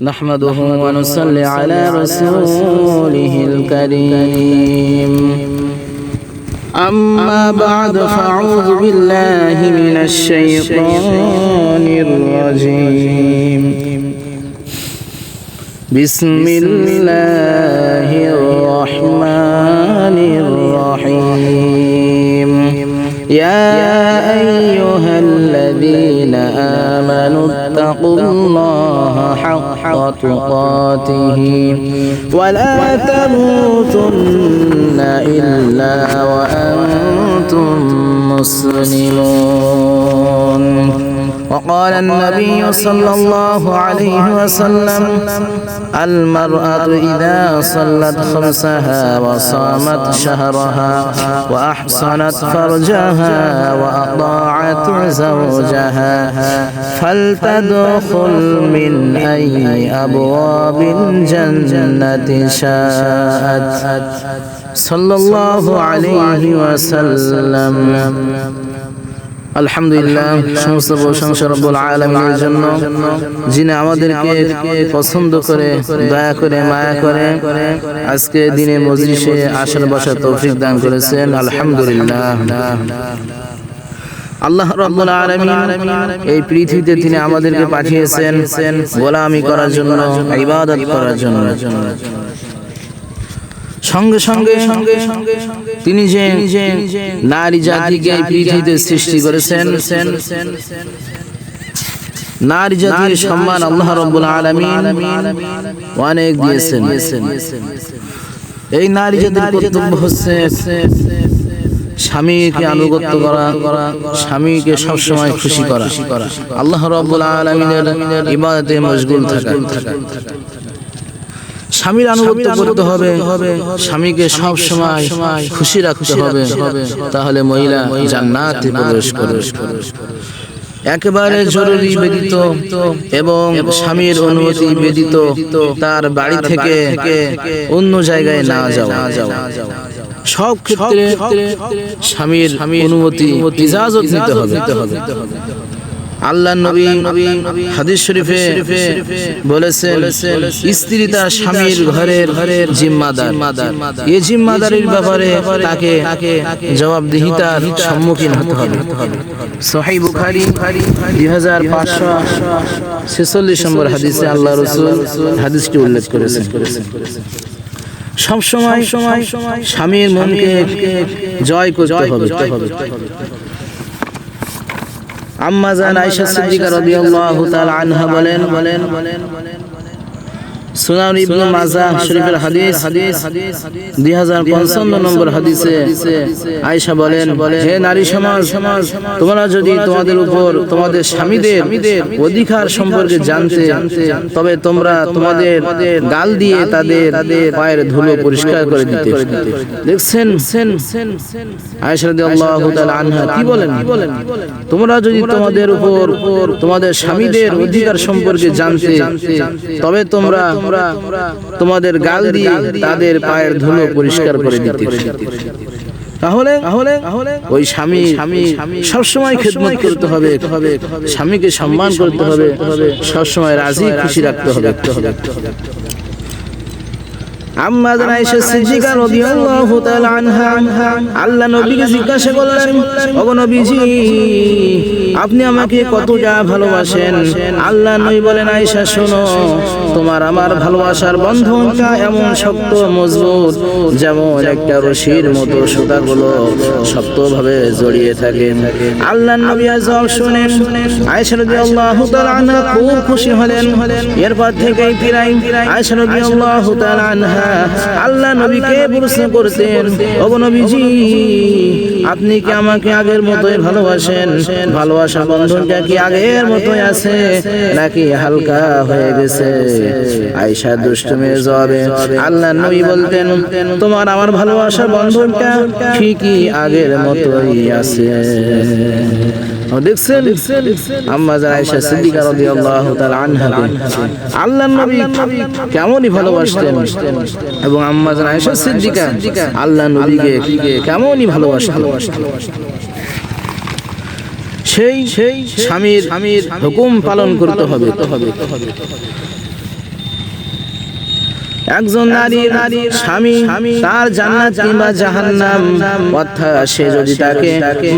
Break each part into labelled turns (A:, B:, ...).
A: نحمده ونصلي على رسوله الكريم أما بعد فأعوذ بالله من الشيطان الرجيم بسم الله الرحمن الرحيم يا أيها الذين آمنوا اتقوا الله حق تقاته ولا تموتن إلا وأنتم مسلمون. وقال النبي صلى الله عليه وسلم المرأة إذا صلت خمسها وصامت شهرها وأحصنت فرجها وأطاعت زوجها فلتدخل من أي أبواب الجنة شاءت صلى الله عليه وسلم. আলহামদুলিল্লাহ, সমস্ত প্রশংসা রব্বুল আলামিনের জন্য, যিনি আমাদেরকে পছন্দ করে, দয়া করে, মায়া করে আজকে দিনে মজলিসে আসার বসার তৌফিক দান করেছেন। আলহামদুলিল্লাহ। আল্লাহ রাব্বুল আলামিন এই পৃথিবীতে তিনি আমাদেরকে পাঠিয়েছেন গোলামি করার জন্য, ইবাদত করার জন্য। সঙ্গে সঙ্গে তিনি যে নারী জাতিকে এই পৃথিবীতে সৃষ্টি করেছেন, নারী জাতির সম্মান আল্লাহ রাব্বুল আলামিন অনেক দিয়েছেন। এই নারী জাতির কর্তব্য হচ্ছে স্বামীকে আনুগত্য করা, স্বামীকে সবসময় খুশি করা, আল্লাহ রাব্বুল আলামিনের ইবাদতে মশগুল থাকা। স্বামীর আনুগত্য করতে হবে, স্বামীকে সব সময় খুশি রাখতে হবে, তাহলে মহিলা জান্নাতে প্রবেশ করবে। একেবারে জরুরি ব্যতীত এবং স্বামীর অনুমতি ব্যতীত তার বাড়ি থেকে অন্য জায়গায় না যাওয়া। সব ক্ষেত্রে স্বামীর অনুমতি, ইজাজত নিতে হবে। আল্লাহর নবী হাদিস শরীফে বলেছেন, স্ত্রী তার স্বামীর ঘরের জিম্মাদার। এই জিম্মাদারির ব্যাপারে তাকে জবাবদিহিতার সম্মুখীন হতে হবে। সহিহ বুখারী 2546 নম্বর হাদিসে আল্লাহ রাসূল হাদিসটি উল্লেখ করেছেন। সব সময় স্বামীর মনকে জয় করতে হবে। আম্মা জান আয়েশা সিদ্দিকা রাদিয়াল্লাহু তাআলা আনহা বলেন, সুনান ইবনে মাজাহ শরীফের হাদিস 2055 নম্বর হাদিসে আয়েশা বলেন, হে নারী সমাজ, তোমরা যদি তোমাদের উপর তোমাদের স্বামীদের অধিকার সম্পর্কে জানতে, তবে তোমরা তোমাদের গাল দিয়ে তাদের পায়ের ধুলো পরিষ্কার করে দিতে। দেখছেন আয়েশা রাদিয়াল্লাহু তাআলা আনহা কি বলেন? তোমরা যদি তোমাদের উপর তোমাদের স্বামীদের অধিকার সম্পর্কে জানতে, তবে তোমরা তোমাদের গাল দিয়ে তাদের পায়ের ধুলো পরিষ্কার করে দিতে। তাহলে ওই স্বামী সবসময় খেদমত করতে হবে, স্বামীকে সম্মান করতে হবে, সবসময় রাজি খুশি রাখতে হবে। আম্মা জান আয়েশা সিদ্দিকা রাদিয়াল্লাহু তাআলা আনহা আল্লাহ নবীকে জিজ্ঞাসা করলেন, ওগো নবীজি, আপনি আমাকে কতটা ভালোবাসেন? আল্লাহ নবী বলেন, আয়েশা শোনো, তোমার আমার ভালোবাসার বন্ধনটা এমন শক্ত মজবুত, যেমন একটা রশির মতো সুতাগুলো শক্তভাবে জড়িয়ে থাকে। আল্লাহ নবী জবাব শুনেন আয়েশা রাদিয়াল্লাহু তাআলা আনহা খুব খুশি হলেন। এরপর থেকেই আয়েশা রাদিয়াল্লাহু তাআলা আনহা আল্লাহ নবীকে প্রশ্ন করতেন, ওগো নবীজি, আপনি কি আমাকে আগের মতোই ভালোবাসেন? ভালোবাসা বন্ধনটা কি আগের মতোই আছে নাকি হালকা হয়ে গেছে? আয়েশা দুষ্টুমির জবাবে আল্লাহ নবী বলতেন, তোমার আমার ভালোবাসার বন্ধনটা ঠিকই আগের মতোই আছে। দেখছেন আম্মা জান আয়েশা সিদ্দিকা রাদিয়াল্লাহু তাআলা আনহাকে আল্লাহর নবী কেমনই ভালোবাসতেন, এবং আম্মা জান আয়েশা সিদ্দিকা আল্লাহর নবীকে কেমনই ভালোবাসতেন। সেই স্বামীর হুকুম পালন করতে হবে। একজন নারীর স্বামী তার জান্নাত কিংবা জাহান্নাম, অর্থাৎ সে যদি তাকে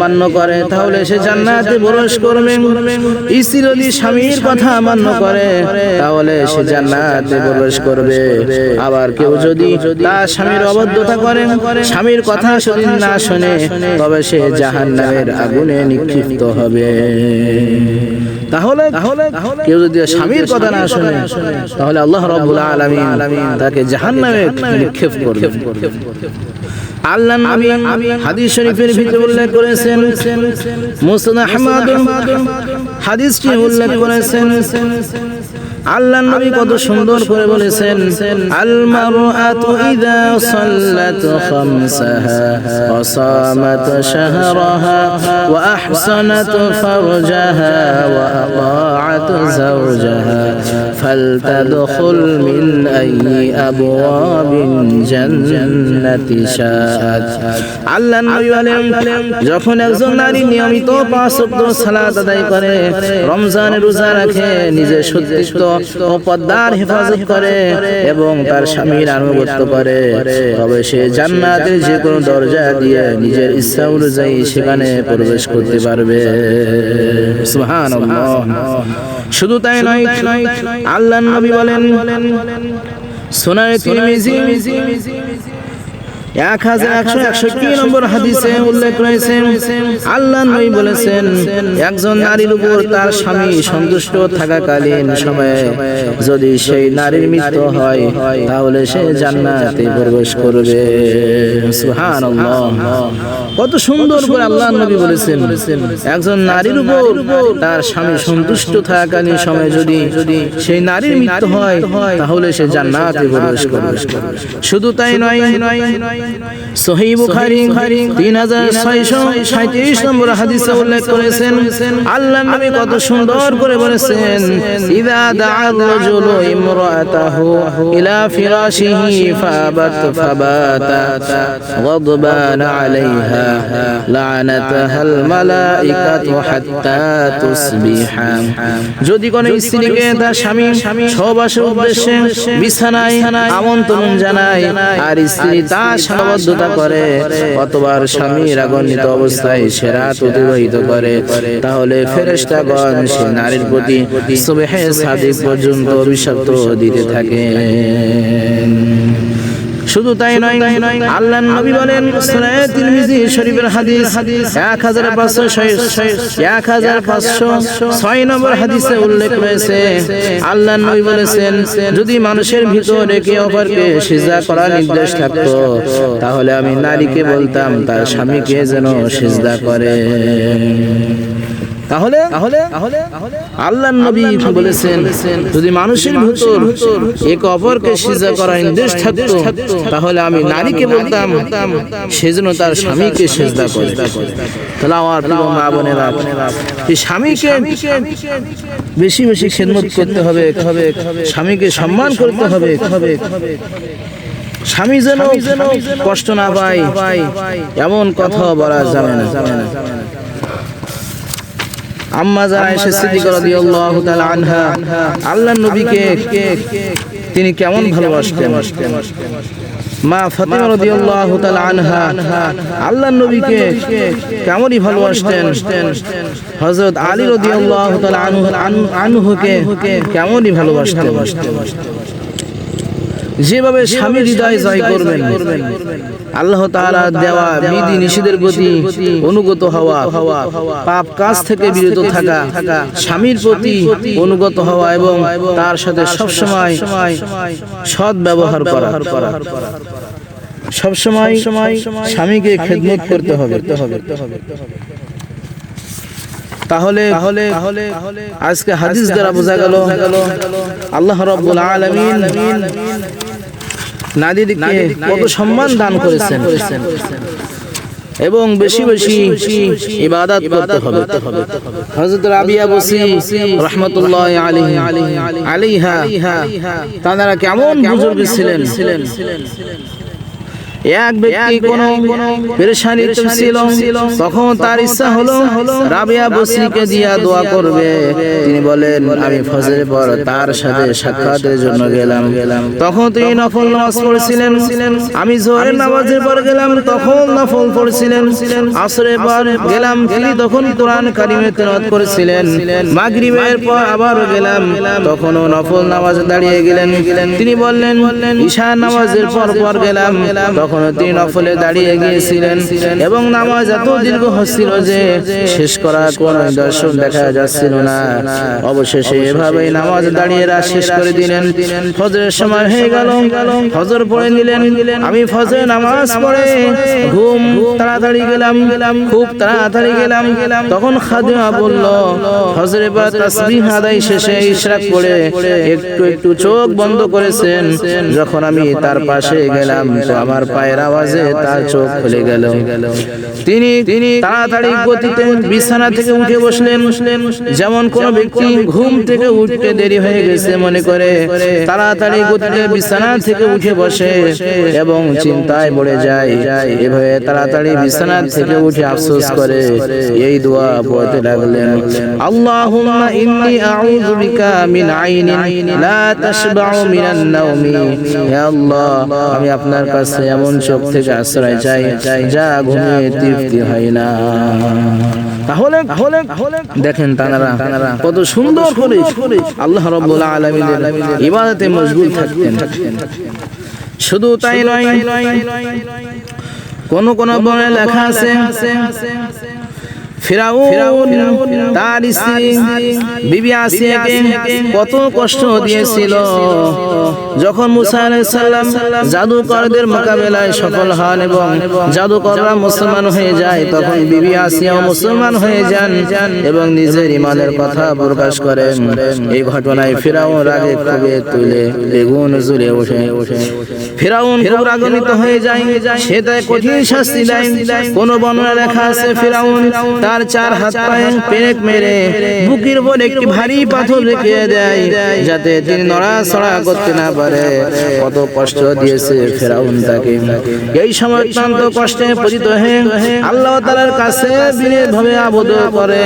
A: মান্য করে তাহলে সে জান্নাতে প্রবেশ করবে। স্ত্রী যদি স্বামীর কথা মান্য করে তাহলে সে জান্নাতে প্রবেশ করবে। আবার কেউ যদি তার স্বামীর অবাধ্যতা করে, স্বামীর কথা যদি না শুনে, তবে সে জাহান্নামের আগুনে নিক্ষিপ্ত হবে। তাহলে কেউ যদি স্বামীর কথা না শুনে তাহলে আল্লাহ রাব্বুল আলামিন তাকে জাহান্নামে নিক্ষেপ করবেন। আল্লাহ নবী হাদিস শরীফের ভিতরে উল্লেখ করেছেন, মুসনাদ আহমদ হাদিসটি উল্লেখ করেছেন। আল্লাহ নবী কত সুন্দর করে বলেছেন, আল মারআতু ইযা সাল্লাত খামসাহা ওয়া সামাত শাহরাহা ওয়া আহসানাত ফারজাহা ওয়া আতাআত যাওজাহা ফালতাদখুল মিন আইয়ি আবওয়াবিন জান্নাতি শাআত। আল্লাহ নবী বলেন, যখন একজন নারী নিয়মিত 5 ওয়াক্ত সালাত আদায় করে, রমজানের রোজা রাখে, নিজের সত্যিত্ব ও পর্দার হেফাজত করে এবং তার স্বামীর আনুগত্য করে, তবে সে জান্নাতের যে কোনো দরজা দিয়ে নিজের ইচ্ছা অনুযায়ী সেখানে প্রবেশ করতে পারবে। সুবহানাল্লাহ। শুধু তাই নয়, আল্লাহর নবী বলেন, সুনানে তিরমিজি 1161 নম্বর হাদিসে উল্লেখ রয়েছে, আল্লাহর নবী বলেছেন, একজন নারীর উপর তার স্বামী সন্তুষ্ট থাকাকালীন সময়ে যদি সেই নারীর মৃত্যু হয় তাহলে সে জান্নাতে প্রবেশ করবে। সুবহানাল্লাহ। কত সুন্দর করে আল্লাহর নবী বলেছেন, একজন নারীর উপর তার স্বামী সন্তুষ্ট থাকাকালীন সময়ে যদি সেই নারীর মৃত্যু হয় তাহলে সে জান্নাতে প্রবেশ করবে। শুধু তাই নয়, সহিহ বুখারী 3637 নম্বর হাদিসে উল্লেখ করেছেন, আল্লাহর নবী কত সুন্দর করে বলেছেন, ইযা দাআ রাজুলু ইমরাতাহু ইলা ফিরাশিহি ফাবাত ফাবাতা গাদবানা আলাইহা লা'নাতাহাল মালাইকাতু হাত্তা তুসবিহা। যদি কোনো স্ত্রীকে তার স্বামী সহবাসের উদ্দেশ্যে বিছানায় আমন্ত্রণ জানায় আর স্ত্রী তার সাবধানতা করে অথবা স্বামী রাগান্বিত অবস্থায় সে রাত অতিবাহিত করে, তাহলে ফেরেশতাগণ সে নারীর প্রতি সুবহে সাদিক পর্যন্ত অভিশাপ দিতে থাকে। শুধু তাই নয়, আল্লাহর নবী বলেন, সুনানে তিরমিজি শরীফের হাদিস 1506 নম্বর হাদিসে উল্লেখ রয়েছে, আল্লাহর নবী বলেছেন, যদি মানুষের ভিতর একে অপরকে সিজদা করার নির্দেশ থাকতো তাহলে আমি নারীকে বলতাম তার স্বামীকে যেন সিজদা করে। তাহলে আল্লাহর নবী বলেছেন, যদি মানুষের ভিতর একে অপরকে সিজদা করার নির্দেশ থাকতো তাহলে আমি নারীকে বলতাম সে যেন তার স্বামীকে সিজদা করে। তাহলে আমার প্রিয় মা বোনেরা, এই স্বামীকে বেশি বেশি খেদমত করতে হবে, স্বামীকে সম্মান করতে হবে, স্বামী যেন কষ্ট না পায় এমন কথা বলা যাবে না। আম্মা আয়েশা সিদ্দিকা রাদিয়াল্লাহু তাআলা আনহা আল্লাহর নবীকে তিনি কেমন ভালোবাসতেন, মা ফাতিমা রাদিয়াল্লাহু তাআলা আনহা আল্লাহর নবীকে কেমনই ভালোবাসতেন, হযরত আলী রাদিয়াল্লাহু তাআলা আনহুকে কেমনই ভালোবাসতেন। যেভাবে স্বামীর হৃদয় জয় করবেন, আল্লাহ তাআলা দেওয়া বিধি নিষেধের প্রতি অনুগত হওয়া, পাপ কাজ থেকে বিরত থাকা, স্বামীর প্রতি অনুগত হওয়া এবং তার সাথে সবসময় সৎ ব্যবহার করা, সবসময় স্বামীকে খেদমত করতে হবে। তাহলে আজকে হাদিস দ্বারা বোঝা গেল আল্লাহ রাব্বুল আলামিন নারীদেরকে কত সম্মান দান করেছেন এবং বেশি বেশি ইবাদত করতে হবে। হযরত রাবিয়া বসরি রাহমাতুল্লাহি আলাইহা তারা কেমন বুজুর্গ ছিলেন, এক ব্যক্তি কোনো পেরেশানিতে ছিল, তখন তার ইচ্ছা হলো রাবিয়া বসরিকে দিয়া দোয়া করবে। তিনি বলেন আমি ফজরের পর তার সাথে সাক্ষাতের জন্য গেলাম। তখন তিনি নফল নামাজ পড়ছিলেন। আমি জোহরের নামাজের পর গেলাম, তখন নফল পড়ছিলেন। আসরের পর গেলাম, তিনি তখন কোরআন কারিমে তেলাওয়াত করেছিলেন। মাগরিবের পর আবার গেলাম, তখনও নফল নামাজে দাঁড়িয়ে গেলেন। তিনি বললেন ঈশা নামাজের পর গেলাম, তখনও তিনি নফলে দাঁড়িয়ে গিয়েছিলেন এবং নামাজ এত দীর্ঘ হচ্ছিল যে শেষ করার কোনো দর্শন দেখা যাচ্ছিল না। অবশেষে এভাবেই নামাজ দাঁড়িয়ে রাত শেষ করে দিলেন। ফজরের সময় হয়ে গেল, ফজর পড়ে নিলেন। আমি ফজরের নামাজ পড়ে ঘুম তাড়াতাড়ি গেলাম, খুব তাড়াতাড়ি গেলাম। তখন খাদিমা বলল ফজরের পর তাসবিহ আদায় শেষে ইশরাক করে একটু একটু চোখ বন্ধ করেছেন। যখন আমি তার পাশে গেলাম তো আমার পায়ের আওয়াজে তার চোখ খুলে গেল। তিনি তাড়াতাড়ি গতিতে বিছানা থেকে উঠে বসলেন। যেমন কোন ব্যক্তি ঘুম থেকে উঠতে দেরি হয়ে গেছে মনে করে তাড়াতাড়ি গতিতে বিছানা থেকে উঠে বসে এবং চিন্তায় পড়ে যায়। এভাবে তাড়াতাড়ি বিছানা থেকে উঠে আফসোস করে এই দোয়া পড়তে লাগলেন, আল্লাহুম্মা ইন্নী আউযু বিকা মিন আইনিন লা তাশবাউ মিনান নাওমি। হে আল্লাহ, আমি আপনার কাছে এমন চোখ থেকে আশ্রয় চাই যা ঘুমিয়ে তৃপ্তি হয় না। তাহলে দেখেন তানারা কত সুন্দর করে আল্লাহ রাব্বুল আলামিনের ইবাদতে মশগুল থাকতেন। শুধু তাই নয়, কোন কোন বর্ণনায় লেখা আছে ফিরাউন তার স্ত্রী বিবি আসিয়াকে কত কষ্ট দিয়েছিল। যখন মুসা আলাইহিস সালাম জাদুকরদের মোকাবেলায় সফল হন এবং জাদুকররা মুসলমান হয়ে যায়, তখন বিবি আসিয়াও মুসলমান হয়ে যান এবং নিজের ঈমানের কথা প্রকাশ করেন। এই ঘটনায় ফিরাউন রাগে ক্ষোভে তুলে বেগুন জ্বলে ওঠে। ফিরাউন খুব রাগান্বিত হয়ে যায়, সে তাই কঠিন শাস্তি দেয়। কোন বর্ণনায় লেখা আছে ফিরাউন তার চার হাত পায়ে পেরেক মেরে বুকের উপর একটি ভারী পাথর রেখে দেয় যাতে তিনি নড়াচড়া করতে না পারে। কত কষ্ট দিয়েছে ফিরাউন তাকে। এই সময় অত্যন্ত কষ্টে পতিত হয়ে আল্লাহ তাআলার কাছে বিনীতভাবে আবেদন করে।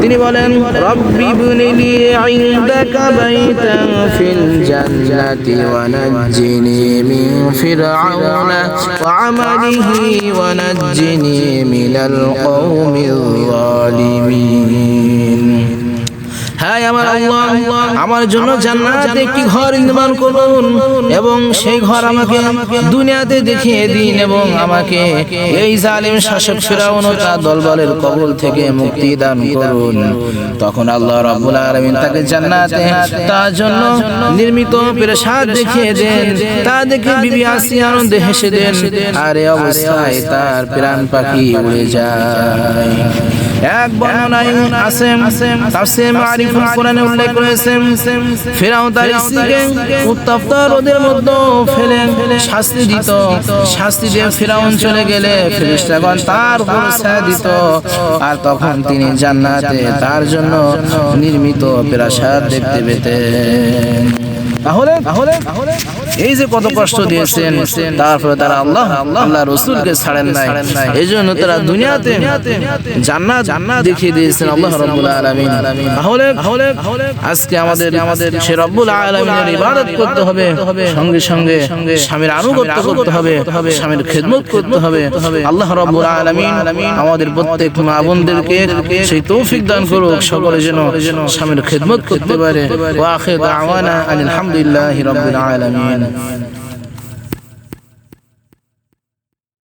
A: তিনি বলেন রব্বি বুনিলি ইনদাকা বাইতান ফিল জান্নাতি ওয়া নাজ্জিনি মিন ফিরআউনা ওয়া আমালিহি ওয়া নাজ্জিনি মিনাল কওমিল যালিমিন। হ্যাঁ আমার আল্লাহ, আমার জন্য জান্নাতে একটি ঘর নির্মাণ করুন এবং সেই ঘর আমাকে দুনিয়াতে দেখিয়ে দিন এবং আমাকে এই জালিম শাসক ফিরাউন ও তার দলবলের কবল থেকে মুক্তি দান করুন। তখন আল্লাহ রাব্বুল আলামিন তাকে জান্নাতে তার জন্য নির্মিত প্রাসাদ দেখিয়ে দেন। তা দেখে বিবি আসিয়া আনন্দে হেসে দেন, আর এই অবস্থায় তার প্রাণ পাখি উড়ে যায়। এক বর্ণনায় আছে তাফসীর মারিফুল কোরআনে উল্লেখ করেছে ফিরাউন তার স্ত্রীকে উত্তপ্ত রোদের মধ্যে ফেলে শাস্তি দিত। শাস্তি দিয়ে ফিরাউন চলে গেলে ফেরেশতাগণ তার উপর ছায়া দিত, আর তখন তিনি জান্নাতে তার জন্য নির্মিত প্রাসাদ দেখতে পেতেন। তাহলে এই যে কত কষ্ট দিয়েছেন, তারপরে তারা আল্লাহ রাসূলকে ছাড়েন নাই। এইজন্য তারা দুনিয়াতে জান্নাত দেখিয়ে দিয়েছেন আল্লাহ রাব্বুল আলামিন। তাহলে আজকে আমাদের সেই রব্বুল আলামিনের ইবাদত করতে হবে, সঙ্গে সঙ্গে স্বামীর আনুগত্য করতে হবে, স্বামীর খিদমত করতে হবে। আল্লাহ রাব্বুল আলামিন আমাদের প্রত্যেক মা বোনদেরকে সেই তৌফিক দান করুক, সকলে যেন স্বামীর খিদমত করতে পারে। ওয়া আখিরু দাওয়ানা আলহামদুলিল্লাহি রাব্বিল আলামিন।